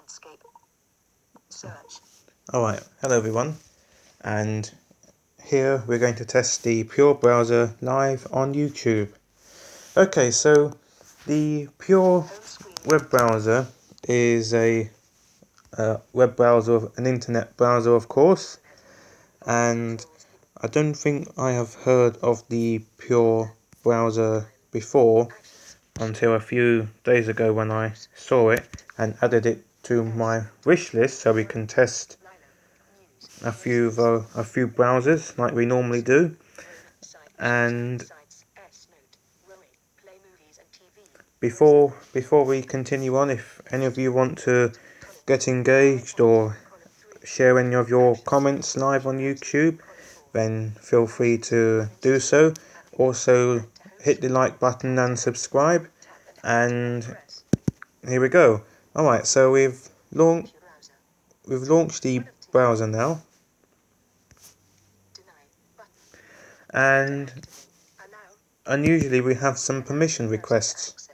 Landscape. Search. Alright, hello everyone, and here we're going to test the Pure browser live on YouTube. Okay, so the Pure web browser is a web browser, an internet browser of course, and I don't think I have heard of the Pure browser before until a few days ago when I saw it and added it to my wish list so we can test a few browsers like we normally do. And before we continue on, if any of you want to get engaged or share any of your comments live on YouTube, then feel free to do so. Also hit the like button and subscribe, and here we go. Alright, so we've launched the browser now, and unusually we have some permission requests,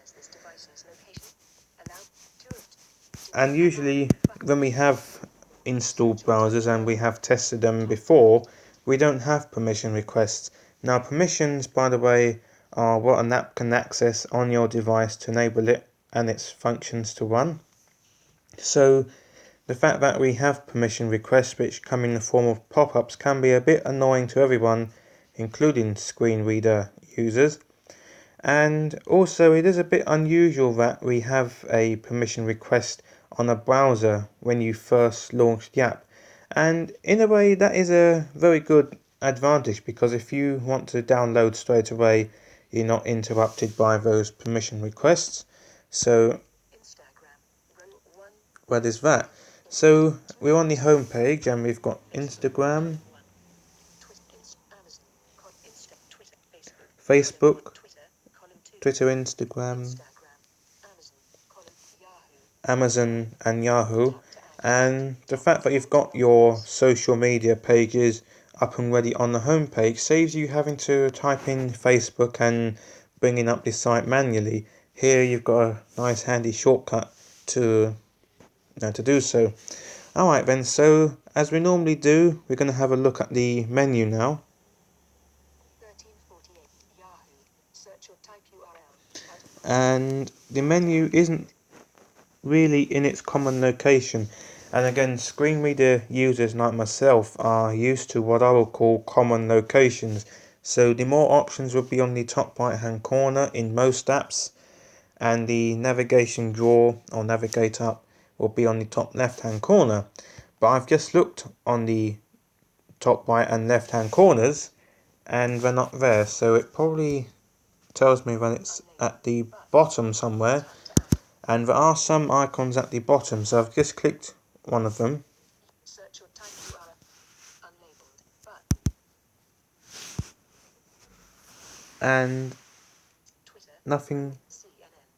and usually when we have installed browsers and we have tested them before, we don't have permission requests. Now permissions, by the way, are what an app can access on your device to enable it and its functions to run. So the fact that we have permission requests which come in the form of pop-ups can be a bit annoying to everyone, including screen reader users. And also it is a bit unusual that we have a permission request on a browser when you first launch the app. And in a way that is a very good advantage, because if you want to download straight away, you're not interrupted by those permission requests. So what is that? So we're on the home page and we've got Instagram, Facebook, Twitter, Instagram, Amazon and Yahoo, and the fact that you've got your social media pages up and ready on the home page saves you having to type in Facebook and bringing up the site manually. Here you've got a nice handy shortcut to do so. Alright then, so as we normally do, we're going to have a look at the menu now. 1348 Yahoo. Search or type URL. And the menu isn't really in its common location, and again screen reader users like myself are used to what I will call common locations. So the more options will be on the top right hand corner in most apps, and the navigation drawer or navigate up will be on the top left hand corner. But I've just looked on the top right and left hand corners and they're not there, so it probably tells me that it's at the bottom somewhere. And there are some icons at the bottom, so I've just clicked one of them. Search or type URL. Unlabeled. And Twitter. nothing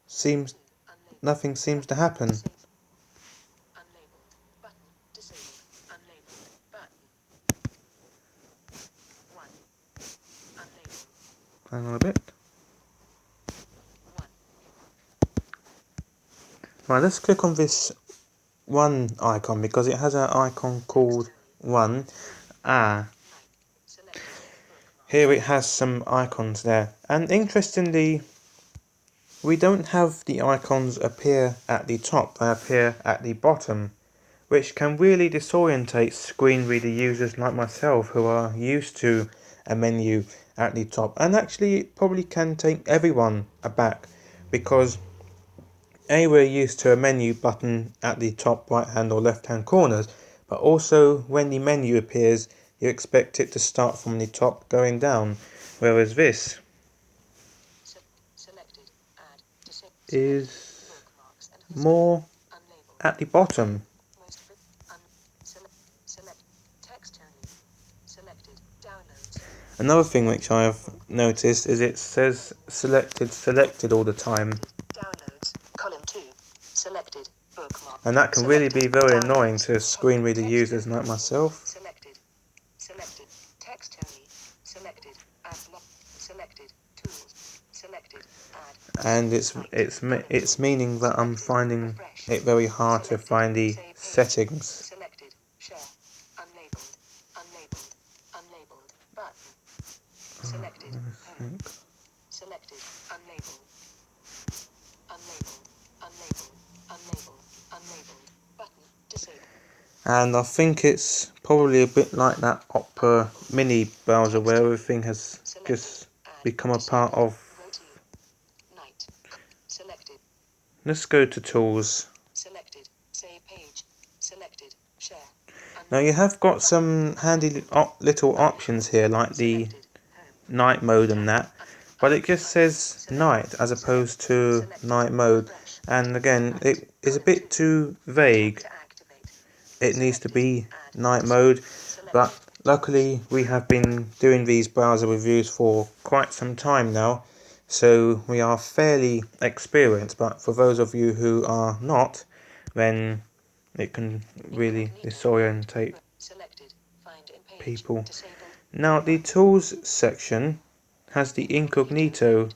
CNN. seems to happen. Unlabeled. Button. Disabled. Unlabeled. Button. 1. Unlabeled. Hang on a bit. 1. Right, let's click on this one icon because it has an icon called one. Here it has some icons there, and interestingly we don't have the icons appear at the top, they appear at the bottom, which can really disorientate screen reader users like myself who are used to a menu at the top, and actually it probably can take everyone aback, because we're used to a menu button at the top right hand or left hand corners, but also when the menu appears you expect it to start from the top going down, whereas this is more at the bottom. Another thing which I have noticed is it says selected all the time. Downloads, column 2, selected, bookmark. And that can really be very annoying to screen reader users like myself. Selected, text only, selected, add, selected, tools, selected, and it's meaning that I'm finding it very hard to find the settings. Selected. Share. Unlabeled. Unlabeled. Unlabeled. Button. Selected. Home. Selected. Unlabeled. Unlabeled. Unlabeled. Unlabeled. Unlabeled. Button. Disabled. And I think it's probably a bit like that Opera Mini browser where everything has just become a part of. Night. Selected. Let's go to Tools. Selected. Save page. Selected. Share. Now you have got some handy little options here like the night mode and that, but it just says night as opposed to night mode, and again it is a bit too vague. It needs to be night mode, but luckily we have been doing these browser reviews for quite some time now, so we are fairly experienced, but for those of you who are not, then it can really disorientate people. Now the tools section has the incognito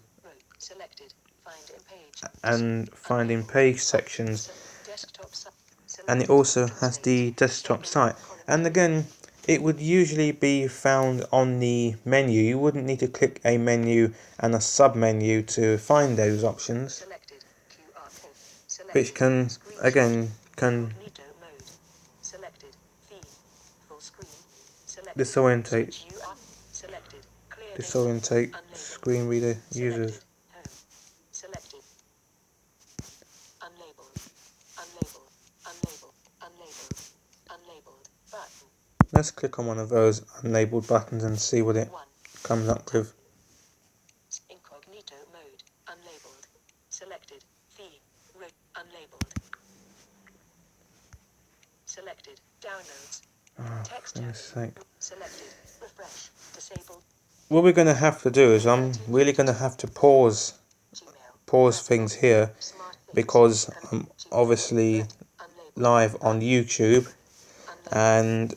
and finding page sections, and it also has the desktop site, and again it would usually be found on the menu. You wouldn't need to click a menu and a sub menu to find those options, which can disorientate screen reader users. Selected. Unlabeled. Unlabeled. Unlabeled. Unlabeled. Unlabeled. Button. Let's click on one of those unlabeled buttons and see what it comes up with. Incognito mode. Unlabeled. Selected. Theme. Unlabeled. Selected. Downloads. Text. For goodness sake. Selected. Refresh. Disabled. What we're going to have to do is I'm really going to have to pause things here, because I'm obviously live on YouTube, and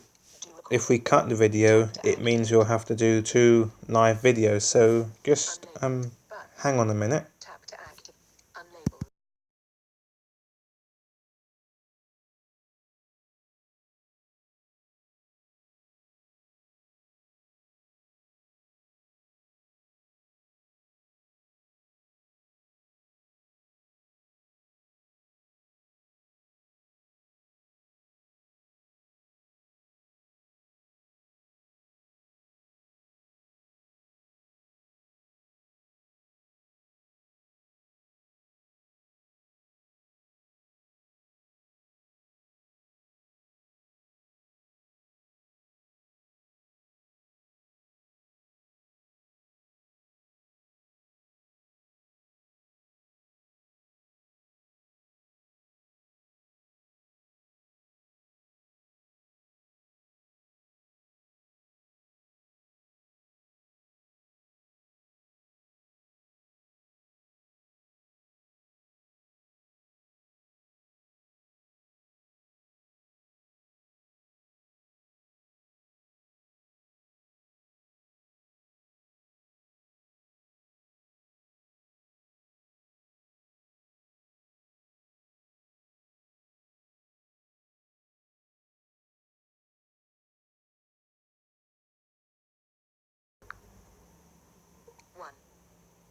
if we cut the video it means you'll have to do 2 live videos, so just hang on a minute. Tap to active. Unlabeled.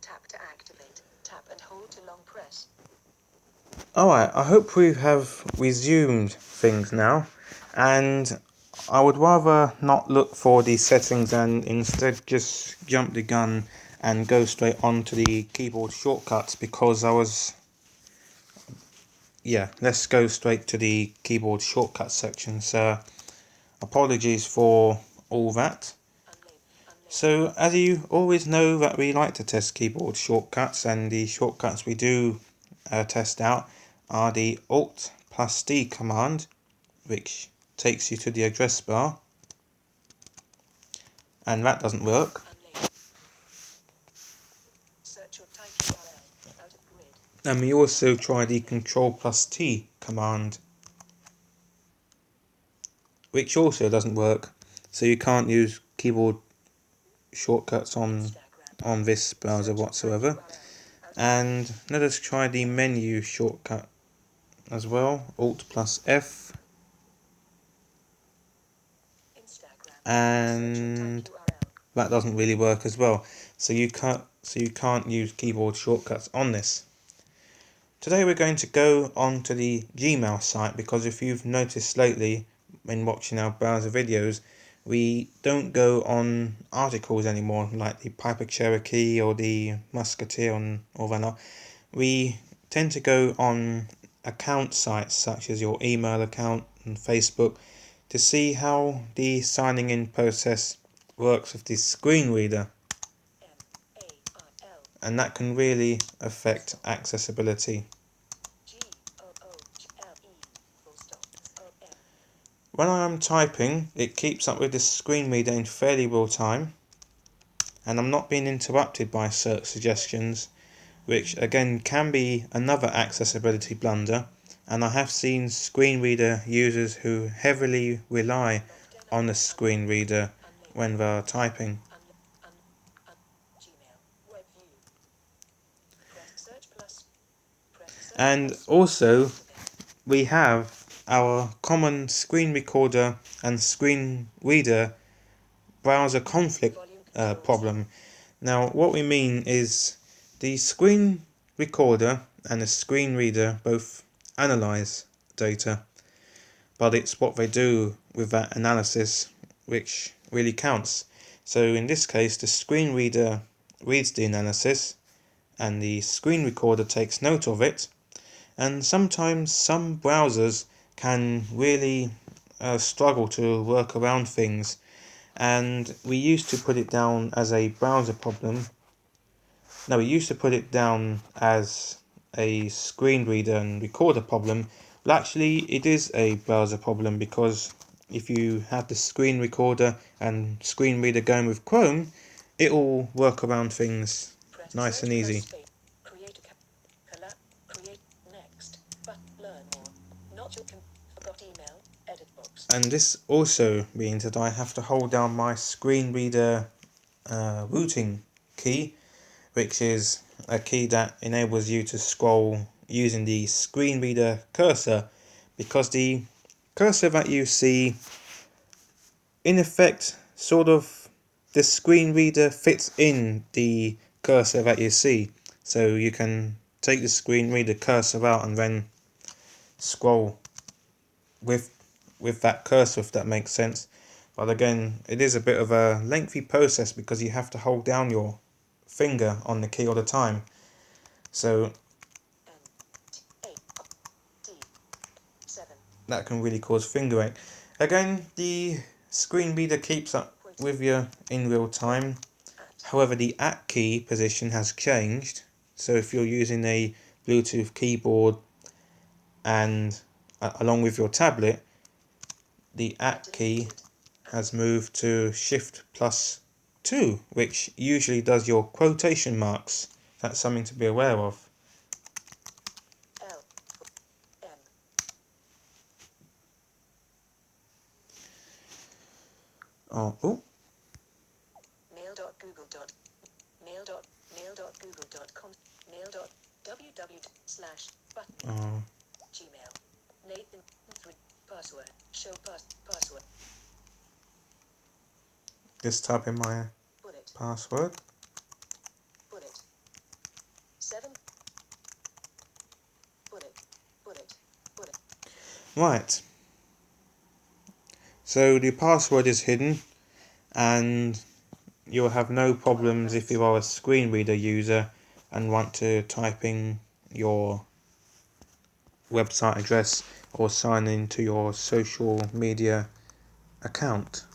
Tap to activate. Tap and hold to long press. Alright, I hope we have resumed things now, and I would rather not look for the settings and instead just jump the gun and go straight on to the keyboard shortcuts, because let's go straight to the keyboard shortcuts section. So apologies for all that. So as you always know that we like to test keyboard shortcuts, and the shortcuts we do test out are the Alt plus D command, which takes you to the address bar, and that doesn't work. Search your type URL out of grid. And we also try the Control plus T command, which also doesn't work, so you can't use keyboard shortcuts on this browser whatsoever. And let us try the menu shortcut as well. Alt plus F. Instagram. And Search your type URL. that doesn't really work as well. So you can't use keyboard shortcuts on this. Today we're going to go on to the Gmail site, because if you've noticed lately when watching our browser videos, we don't go on articles anymore like the Piper Cherokee or the Musketeer or whatnot. We tend to go on account sites such as your email account and Facebook to see how the signing in process works with the screen reader, MARL. and that can really affect accessibility. GOOGLE. Full stop. OM. When I am typing, it keeps up with the screen reader in fairly real time, and I'm not being interrupted by search suggestions, which again can be another accessibility blunder, and I have seen screen reader users who heavily rely on the screen reader when they're typing. Gmail. Web view. Press search plus. Press search And plus. also, we have our common screen recorder and screen reader browser conflict Volume control problem. Now, what we mean is the screen recorder and the screen reader both analyze data, but it's what they do with that analysis which really counts. So in this case, the screen reader reads the analysis and the screen recorder takes note of it, and sometimes some browsers can really struggle to work around things, and we used to put it down as a browser problem. No, we used to put it down as a screen reader and recorder problem, but actually it is a browser problem, because if you have the screen recorder and screen reader going with Chrome, it will work around things Press nice and search plus easy. space. Create create next. But learn more. Not your forgot email. Edit box. And this also means that I have to hold down my screen reader routing key, which is a key that enables you to scroll using the screen reader cursor, because the cursor that you see, in effect, sort of, the screen reader fits in the cursor that you see. So you can take the screen reader cursor out and then scroll with that cursor, if that makes sense. But again, it is a bit of a lengthy process because you have to hold down your finger on the key all the time. So that can really cause finger ache. Again, the screen reader keeps up with you in real time. However, the at key position has changed. So if you're using a Bluetooth keyboard and along with your tablet, the at key has moved to Shift plus 2, which usually does your quotation marks. That's something to be aware of. L M. Oh. Mail.google.com. Mail.www/button. Oh. Gmail. Nathan 3. Password. Show password. Just type in my Bullet. password. Bullet. 7. Bullet. Right. So the password is hidden, and you'll have no problems if you are a screen reader user and want to type in your website address or sign into your social media account.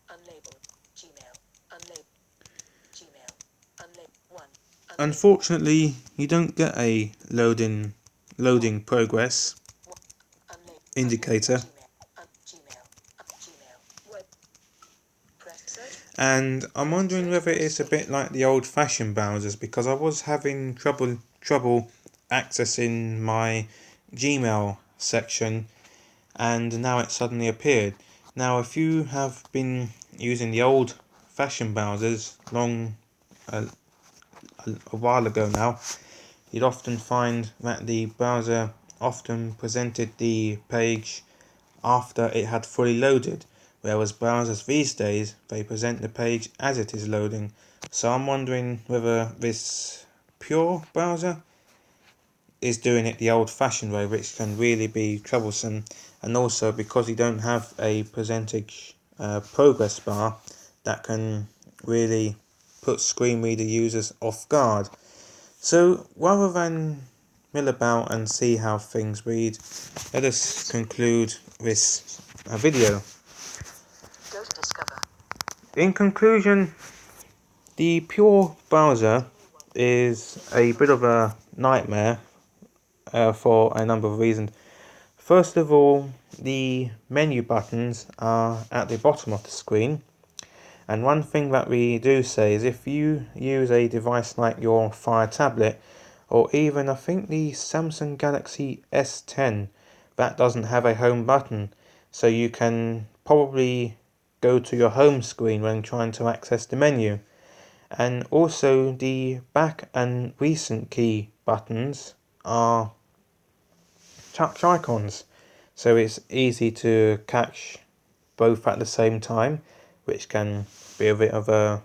Unlabeled. Gmail. Unlabeled. Gmail. Unlabeled. 1. Unfortunately, you don't get a loading progress indicator. And I'm wondering whether it's a bit like the old-fashioned browsers, because I was having trouble accessing my Gmail section, and now it suddenly appeared. Now, if you have been using the old old-fashioned browsers a while ago now, you'd often find that the browser often presented the page after it had fully loaded, whereas browsers these days, they present the page as it is loading. So I'm wondering whether this Pure browser is doing it the old-fashioned way, which can really be troublesome, and also because you don't have a percentage progress bar, that can really put screen reader users off guard. So rather than mill about and see how things read, let us conclude this video. Go to discover. In conclusion, the Pure browser is a bit of a nightmare for a number of reasons. First of all, the menu buttons are at the bottom of the screen, and one thing that we do say is if you use a device like your Fire tablet, or even I think the Samsung Galaxy S10, that doesn't have a home button, so you can probably go to your home screen when trying to access the menu. And also the back and recent key buttons are touch icons, so it's easy to catch both at the same time, which can be a bit of a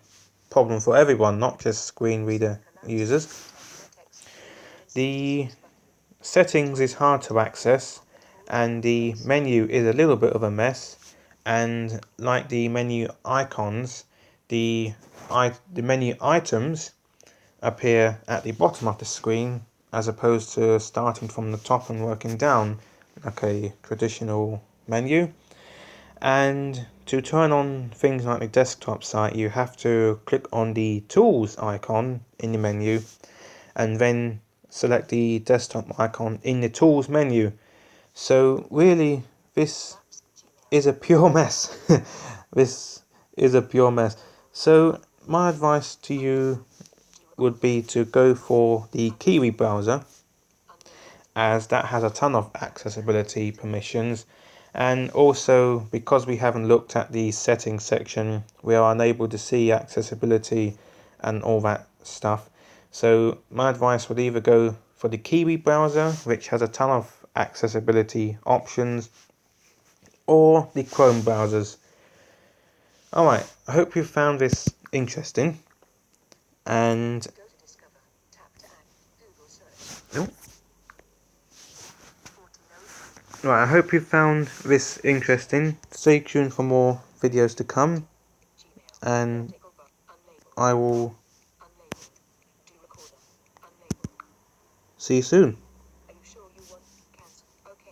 problem for everyone, not just screen reader users. The settings is hard to access, and the menu is a little bit of a mess, and like the menu icons, the menu items appear at the bottom of the screen as opposed to starting from the top and working down like a traditional menu. And to turn on things like the desktop site, you have to click on the tools icon in the menu and then select the desktop icon in the tools menu. So really, this is a pure mess. This is a pure mess. So my advice to you would be to go for the Kiwi browser, as that has a ton of accessibility permissions, and also because we haven't looked at the settings section, we are unable to see accessibility and all that stuff. So my advice would either go for the Kiwi browser, which has a ton of accessibility options, or the Chrome browsers. Alright, I hope you found this interesting, and Go to discover. Tap to add. Google search. oh, 14 right, I hope you found this interesting. Stay tuned for more videos to come, Gmail. and Tickle bar. Unlabeled. I will Unlabeled. Do recorder. Unlabeled. see you soon.